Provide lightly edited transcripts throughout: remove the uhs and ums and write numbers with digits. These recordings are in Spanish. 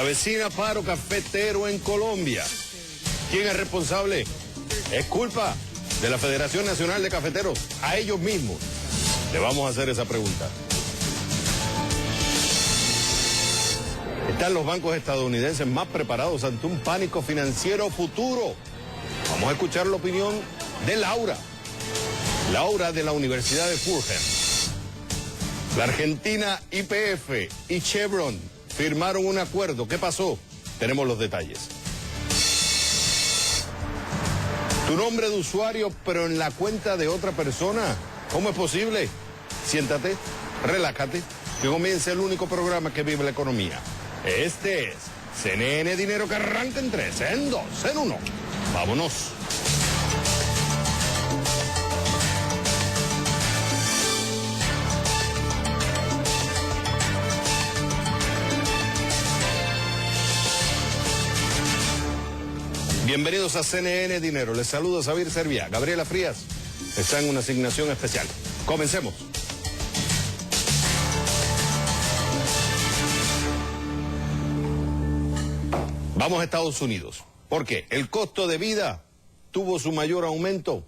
Se avecina paro cafetero en Colombia. ¿Quién es responsable? Es culpa de la Federación Nacional de Cafeteros, a ellos mismos. Le vamos a hacer esa pregunta. ¿Están los bancos estadounidenses más preparados ante un pánico financiero futuro? Vamos a escuchar la opinión de Laura. Laura de la Universidad de Fulham. La Argentina YPF y Chevron firmaron un acuerdo. ¿Qué pasó? Tenemos los detalles. Tu nombre de usuario, pero en la cuenta de otra persona. ¿Cómo es posible? Siéntate, relájate, que comience el único programa que vive la economía. Este es CNN Dinero, que arranca en 3, en 2, en 1. Vámonos. Bienvenidos a CNN Dinero. Les saluda Xavier Serviá. Gabriela Frías está en una asignación especial. Comencemos. Vamos a Estados Unidos. ¿Por qué? El costo de vida tuvo su mayor aumento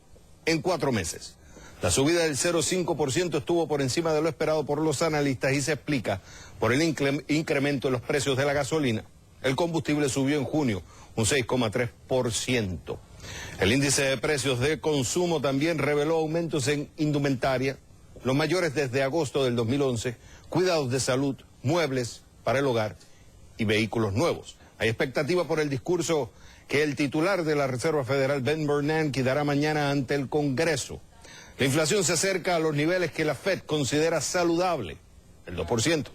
en 4 meses. La subida del 0,5% estuvo por encima de lo esperado por los analistas y se explica por el incremento en los precios de la gasolina. El combustible subió en junio un 6,3%. El índice de precios de consumo también reveló aumentos en indumentaria, los mayores desde agosto del 2011, cuidados de salud, muebles para el hogar y vehículos nuevos. Hay expectativa por el discurso que el titular de la Reserva Federal, Ben Bernanke, dará mañana ante el Congreso. La inflación se acerca a los niveles que la Fed considera saludable, el 2%.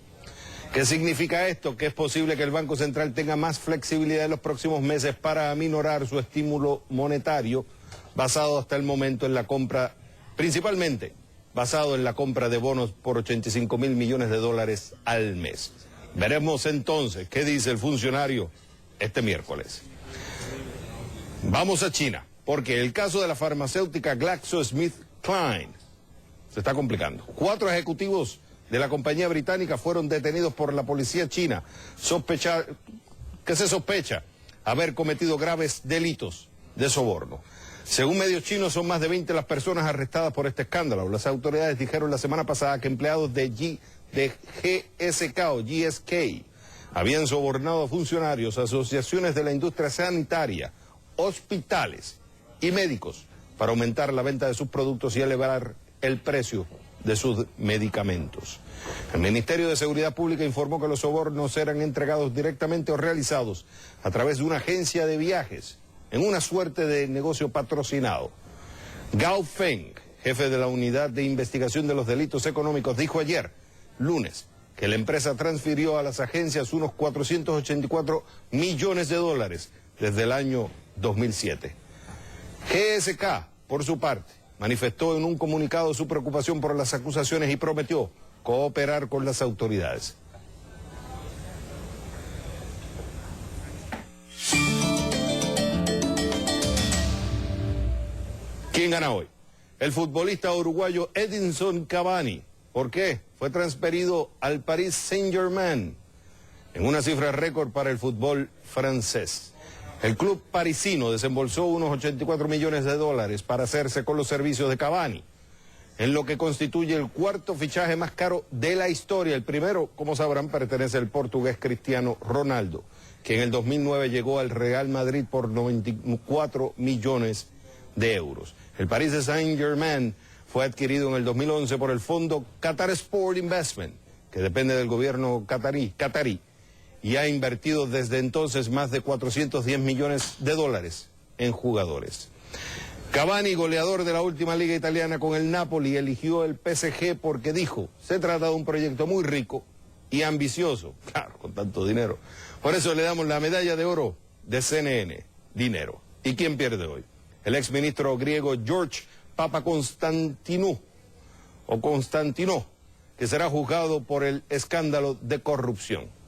¿Qué significa esto? Que es posible que el Banco Central tenga más flexibilidad en los próximos meses para aminorar su estímulo monetario, basado hasta el momento en la compra, principalmente basado en la compra de bonos por 85.000 millones de dólares al mes. Veremos entonces qué dice el funcionario este miércoles. Vamos a China, porque el caso de la farmacéutica GlaxoSmithKline se está complicando. 4 ejecutivos de la compañía británica fueron detenidos por la policía china, que se sospecha haber cometido graves delitos de soborno. Según medios chinos, son más de 20 las personas arrestadas por este escándalo. Las autoridades dijeron la semana pasada que empleados de GSK o GSK habían sobornado a funcionarios, asociaciones de la industria sanitaria, hospitales y médicos para aumentar la venta de sus productos y elevar el precio de sus medicamentos. El Ministerio de Seguridad Pública informó que los sobornos eran entregados directamente o realizados a través de una agencia de viajes, en una suerte de negocio patrocinado. Gao Feng, jefe de la Unidad de Investigación de los Delitos Económicos, dijo ayer, lunes, que la empresa transfirió a las agencias unos 484 millones de dólares desde el año 2007. GSK, por su parte, manifestó en un comunicado su preocupación por las acusaciones y prometió cooperar con las autoridades. ¿Quién gana hoy? El futbolista uruguayo Edinson Cavani. ¿Por qué? Fue transferido al Paris Saint-Germain en una cifra récord para el fútbol francés. El club parisino desembolsó unos 84 millones de dólares para hacerse con los servicios de Cavani, en lo que constituye el 4º fichaje más caro de la historia. El primero, como sabrán, pertenece al portugués Cristiano Ronaldo, que en el 2009 llegó al Real Madrid por 94 millones de euros. El Paris Saint-Germain fue adquirido en el 2011 por el fondo Qatar Sport Investment, que depende del gobierno catarí, y ha invertido desde entonces más de 410 millones de dólares en jugadores. Cavani, goleador de la última liga italiana con el Napoli, eligió el PSG porque dijo, se trata de un proyecto muy rico y ambicioso, claro, con tanto dinero. Por eso le damos la medalla de oro de CNN, Dinero. ¿Y quién pierde hoy? El exministro griego George Papakonstantinou, que será juzgado por el escándalo de corrupción.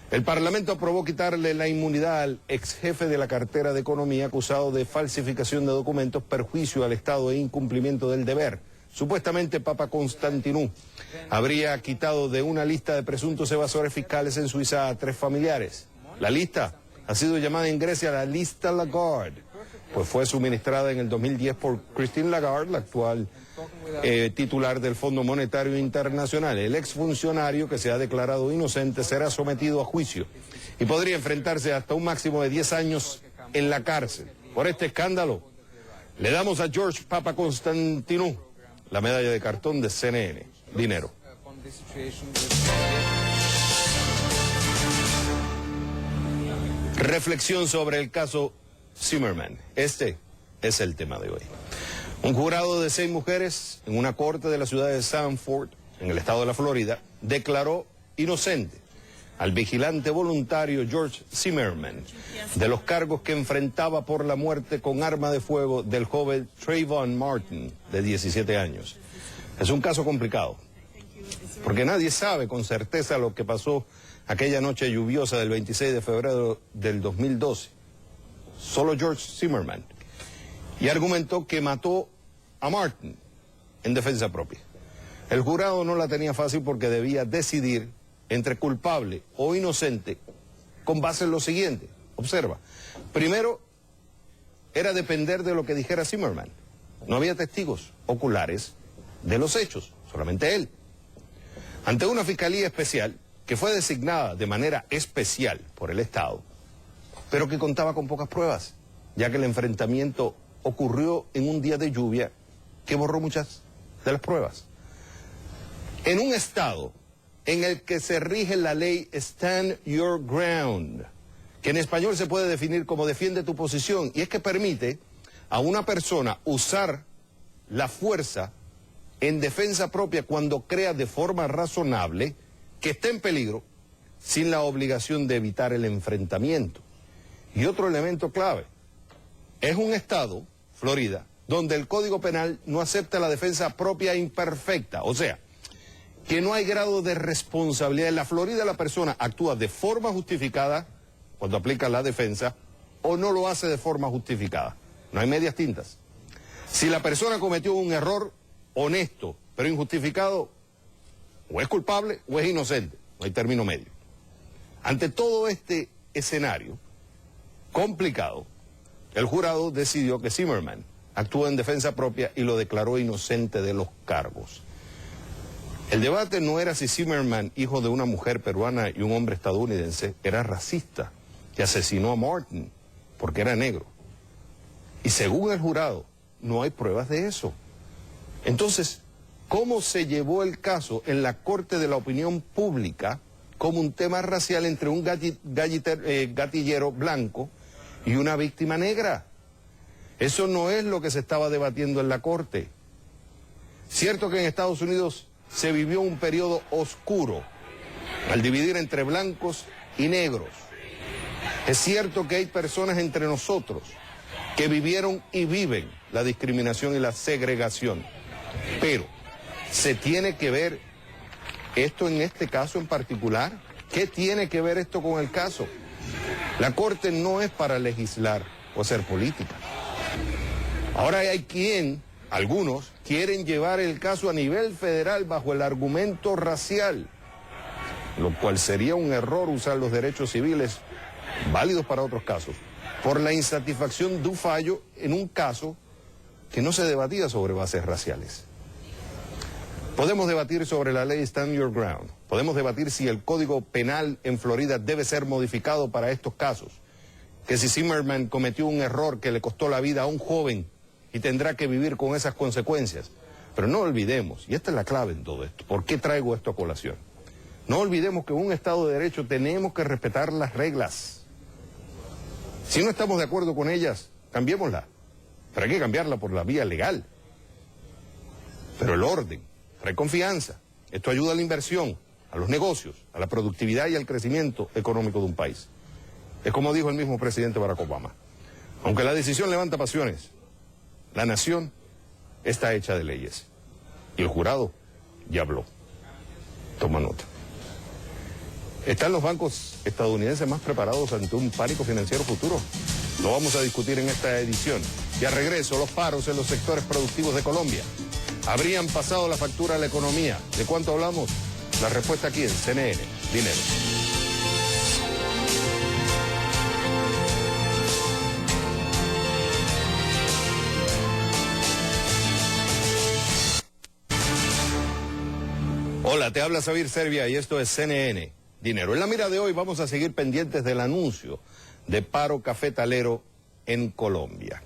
El Parlamento aprobó quitarle la inmunidad al ex jefe de la cartera de Economía acusado de falsificación de documentos, perjuicio al Estado e incumplimiento del deber. Supuestamente Papakonstantinou habría quitado de una lista de presuntos evasores fiscales en Suiza a 3 familiares. La lista ha sido llamada en Grecia la lista Lagarde, pues fue suministrada en el 2010 por Christine Lagarde, la actual titular del Fondo Monetario Internacional. El exfuncionario, que se ha declarado inocente, será sometido a juicio y podría enfrentarse hasta un máximo de 10 años en la cárcel. Por este escándalo, le damos a George Papakonstantinou la medalla de cartón de CNN. Dinero. Reflexión sobre el caso Zimmerman. Este es el tema de hoy. Un jurado de 6 mujeres en una corte de la ciudad de Sanford, en el estado de la Florida, declaró inocente al vigilante voluntario George Zimmerman de los cargos que enfrentaba por la muerte con arma de fuego del joven Trayvon Martin, de 17 años. Es un caso complicado, porque nadie sabe con certeza lo que pasó aquella noche lluviosa del 26 de febrero del 2012. Solo George Zimmerman. Y argumentó que mató a Martin en defensa propia. El jurado no la tenía fácil porque debía decidir entre culpable o inocente con base en lo siguiente. Observa. Primero, era depender de lo que dijera Zimmerman. No había testigos oculares de los hechos, solamente él. Ante una fiscalía especial, que fue designada de manera especial por el Estado, pero que contaba con pocas pruebas, ya que el enfrentamiento ocurrió en un día de lluvia que borró muchas de las pruebas. En un Estado en el que se rige la ley Stand Your Ground, que en español se puede definir como defiende tu posición, y es que permite a una persona usar la fuerza en defensa propia cuando crea de forma razonable que está en peligro, sin la obligación de evitar el enfrentamiento. Y otro elemento clave, es un estado, Florida, donde el Código Penal no acepta la defensa propia imperfecta, o sea, que no hay grado de responsabilidad. En la Florida la persona actúa de forma justificada cuando aplica la defensa o no lo hace de forma justificada. No hay medias tintas. Si la persona cometió un error honesto pero injustificado, o es culpable o es inocente, no hay término medio. Ante todo este escenario complicado, el jurado decidió que Zimmerman actuó en defensa propia y lo declaró inocente de los cargos. El debate no era si Zimmerman, hijo de una mujer peruana y un hombre estadounidense, era racista y asesinó a Martin porque era negro. Y según el jurado, no hay pruebas de eso. Entonces, ¿cómo se llevó el caso en la Corte de la Opinión Pública como un tema racial entre un gatillero blanco y una víctima negra? Eso no es lo que se estaba debatiendo en la Corte. Cierto que en Estados Unidos se vivió un periodo oscuro al dividir entre blancos y negros. Es cierto que hay personas entre nosotros que vivieron y viven la discriminación y la segregación, pero ¿se tiene que ver esto en este caso en particular? ¿Qué tiene que ver esto con el caso? La Corte no es para legislar o hacer política. Ahora hay algunos quieren llevar el caso a nivel federal bajo el argumento racial, lo cual sería un error usar los derechos civiles válidos para otros casos, por la insatisfacción de un fallo en un caso que no se debatía sobre bases raciales. Podemos debatir sobre la ley Stand Your Ground, podemos debatir si el Código Penal en Florida debe ser modificado para estos casos, que si Zimmerman cometió un error que le costó la vida a un joven y tendrá que vivir con esas consecuencias. Pero no olvidemos, y esta es la clave en todo esto, ¿por qué traigo esto a colación? No olvidemos que en un Estado de Derecho tenemos que respetar las reglas. Si no estamos de acuerdo con ellas, cambiémosla, pero hay que cambiarla por la vía legal. Pero el orden, trae confianza, esto ayuda a la inversión, a los negocios, a la productividad y al crecimiento económico de un país. Es como dijo el mismo presidente Barack Obama, aunque la decisión levanta pasiones, la nación está hecha de leyes. Y el jurado ya habló. Toma nota. ¿Están los bancos estadounidenses más preparados ante un pánico financiero futuro? Lo vamos a discutir en esta edición. Y al regreso, los paros en los sectores productivos de Colombia. ¿Habrían pasado la factura a la economía? ¿De cuánto hablamos? La respuesta aquí en CNN. Dinero. Hola, te habla Xavier Serbia y esto es CNN Dinero. En la mira de hoy vamos a seguir pendientes del anuncio de paro cafetalero en Colombia.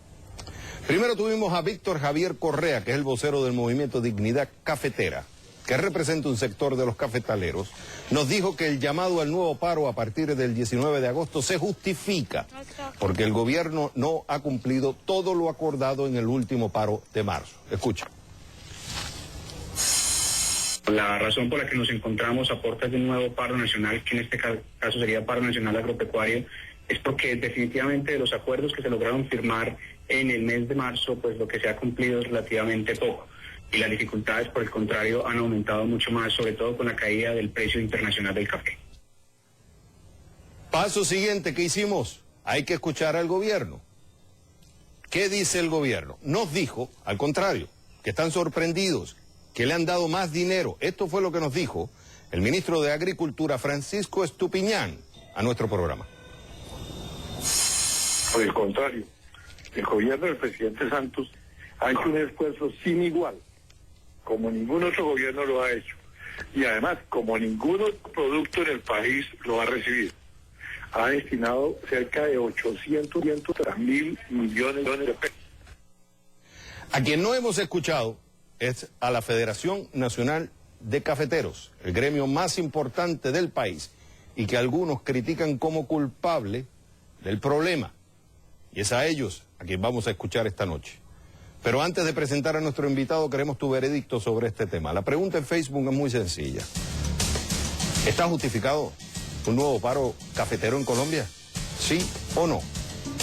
Primero tuvimos a Víctor Javier Correa, que es el vocero del movimiento Dignidad Cafetera, que representa un sector de los cafetaleros. Nos dijo que el llamado al nuevo paro a partir del 19 de agosto se justifica porque el gobierno no ha cumplido todo lo acordado en el último paro de marzo. Escucha. La razón por la que nos encontramos a puertas de un nuevo paro nacional, que en este caso sería paro nacional agropecuario, es porque definitivamente de los acuerdos que se lograron firmar en el mes de marzo, pues lo que se ha cumplido es relativamente poco. Y las dificultades, por el contrario, han aumentado mucho más, sobre todo con la caída del precio internacional del café. Paso siguiente, ¿qué hicimos? Hay que escuchar al gobierno. ¿Qué dice el gobierno? Nos dijo, al contrario, que están sorprendidos, que le han dado más dinero. Esto fue lo que nos dijo el ministro de Agricultura, Francisco Estupiñán, a nuestro programa. Por el contrario, el gobierno del presidente Santos ha hecho un esfuerzo sin igual, como ningún otro gobierno lo ha hecho. Y además, como ningún otro producto en el país lo ha recibido. Ha destinado cerca de 800.000 millones de pesos. A quien no hemos escuchado es a la Federación Nacional de Cafeteros, el gremio más importante del país y que algunos critican como culpable del problema. Y es a ellos a quien vamos a escuchar esta noche. Pero antes de presentar a nuestro invitado, queremos tu veredicto sobre este tema. La pregunta en Facebook es muy sencilla. ¿Está justificado un nuevo paro cafetero en Colombia? ¿Sí o no?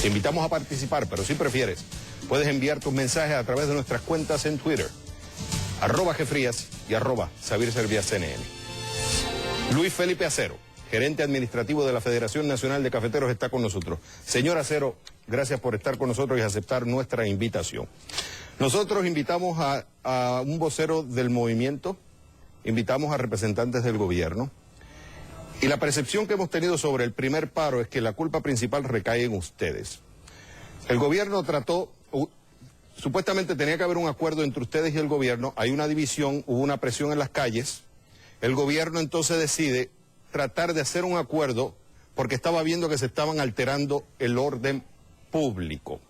Te invitamos a participar, pero si prefieres, puedes enviar tus mensajes a través de nuestras cuentas en Twitter, @Jefrías y @XavierServiaCNN. Luis Felipe Acero, gerente administrativo de la Federación Nacional de Cafeteros, está con nosotros. Señor Acero, gracias por estar con nosotros y aceptar nuestra invitación. Nosotros invitamos a un vocero del movimiento, invitamos a representantes del gobierno, y la percepción que hemos tenido sobre el primer paro es que la culpa principal recae en ustedes. El gobierno trató, supuestamente tenía que haber un acuerdo entre ustedes y el gobierno, hay una división, hubo una presión en las calles, el gobierno entonces decide tratar de hacer un acuerdo porque estaba viendo que se estaban alterando el orden público.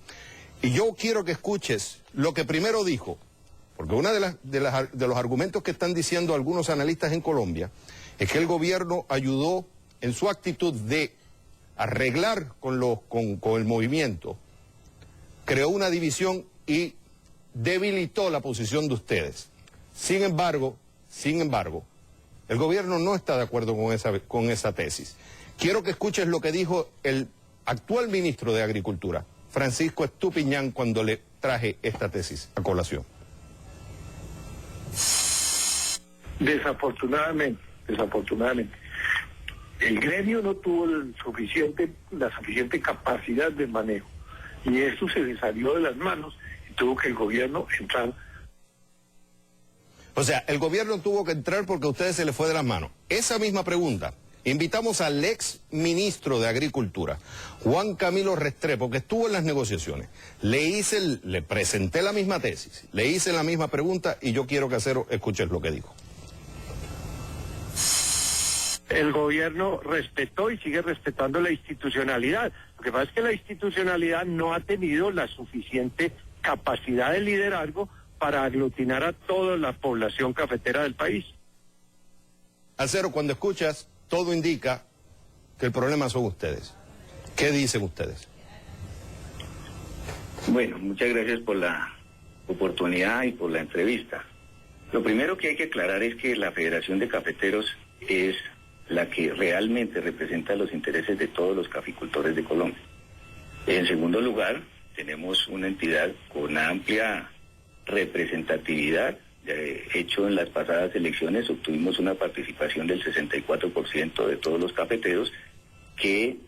Y yo quiero que escuches lo que primero dijo, porque uno de los argumentos que están diciendo algunos analistas en Colombia es que el gobierno ayudó en su actitud de arreglar con el movimiento, creó una división y debilitó la posición de ustedes. Sin embargo, el gobierno no está de acuerdo con esa tesis. Quiero que escuches lo que dijo el actual ministro de Agricultura, Francisco Estupiñán, cuando le traje esta tesis a colación. Desafortunadamente, el gremio no tuvo la suficiente capacidad de manejo. Y esto se le salió de las manos y tuvo que el gobierno entrar. O sea, el gobierno tuvo que entrar porque a ustedes se les fue de las manos. Esa misma pregunta, invitamos al ex ministro de Agricultura, Juan Camilo Restrepo, que estuvo en las negociaciones. Le presenté la misma tesis, le hice la misma pregunta y yo quiero que Acero escuches lo que dijo. El gobierno respetó y sigue respetando la institucionalidad. Lo que pasa es que la institucionalidad no ha tenido la suficiente capacidad de liderazgo para aglutinar a toda la población cafetera del país. Acero, cuando escuchas, todo indica que el problema son ustedes. ¿Qué dicen ustedes? Bueno, muchas gracias por la oportunidad y por la entrevista. Lo primero que hay que aclarar es que la Federación de Cafeteros es la que realmente representa los intereses de todos los caficultores de Colombia. En segundo lugar, tenemos una entidad con amplia representatividad. Hecho en las pasadas elecciones obtuvimos una participación del 64% de todos los cafeteros que